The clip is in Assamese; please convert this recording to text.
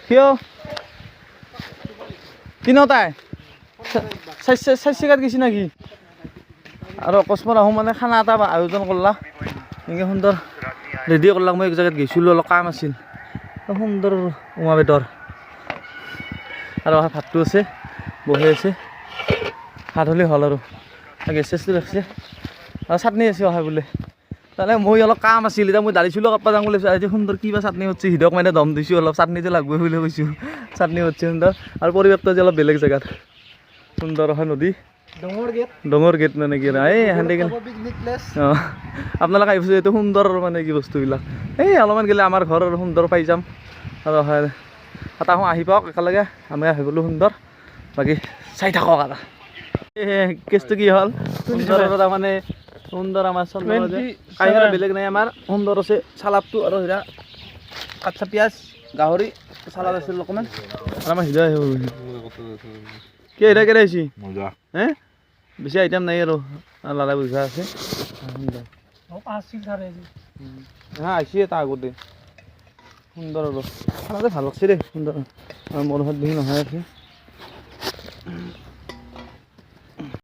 কিয় তিনিওটাই চাৰিচিকাত গৈছে নেকি আৰু অকস্মাত আহোঁ মানে খানা এটা আয়োজন কৰলা এনেকৈ সুন্দৰ ৰেডি কৰলাক মই এক জেগাত গৈছিলোঁ অলপ কাম আছিল সুন্দৰ উমা বেদৰ আৰু ভাতটো আছে বহি আছে ভাত হ'লে হ'ল আৰু গেছ চেছটো ৰাখছে আৰু চাটনি আছে অহা বোলে তালে মই অলপ কাম আছিল এতিয়া মই দালিছিলোঁ কাপা যাম বুলি আজি সুন্দৰ কিবা চাটনি হচ্ছে হৃদক মানে দম দিছোঁ অলপ চাটনিটো লাগবই বুলি কৈছোঁ চাটনি হচ্ছে সুন্দৰ আৰু পৰিৱেশটো আজি অলপ বেলেগ জেগাত সুন্দৰ হয় নদী ডঙৰ গেট মানে কি এই এখান অঁ আপোনালোকে আহিছে এইটো সুন্দৰ মানে কি বস্তুবিলাক এই অলপমান গ'লে আমাৰ ঘৰৰ সুন্দৰ পাই যাম আৰু হয় এটা আহি পাওক একেলগে আমি আহি গ'লোঁ সুন্দৰ বাকী চাই থাকক আৰু কেছটো কি হ'ল সুন্দৰ তাৰমানে সুন্দৰ আমাৰ কাহিনী বেলেগ নাই আমাৰ সুন্দৰ আছে চালাদটো আৰু হেৰা কাঠা পিঁয়াজ গাহৰি চালাদ আছিল অকণমান আৰু আমাৰ হৃদয় কি হেৰা কেৰে আহিছে হে বেছি আইটেম নাই আৰু লালা বুজা আছে হা আহিছে এটা আগতে সুন্দৰ আৰু খানাটো ভাল লাগছে দেই সুন্দৰ মোৰ ঘৰত দেখি নহয় আছে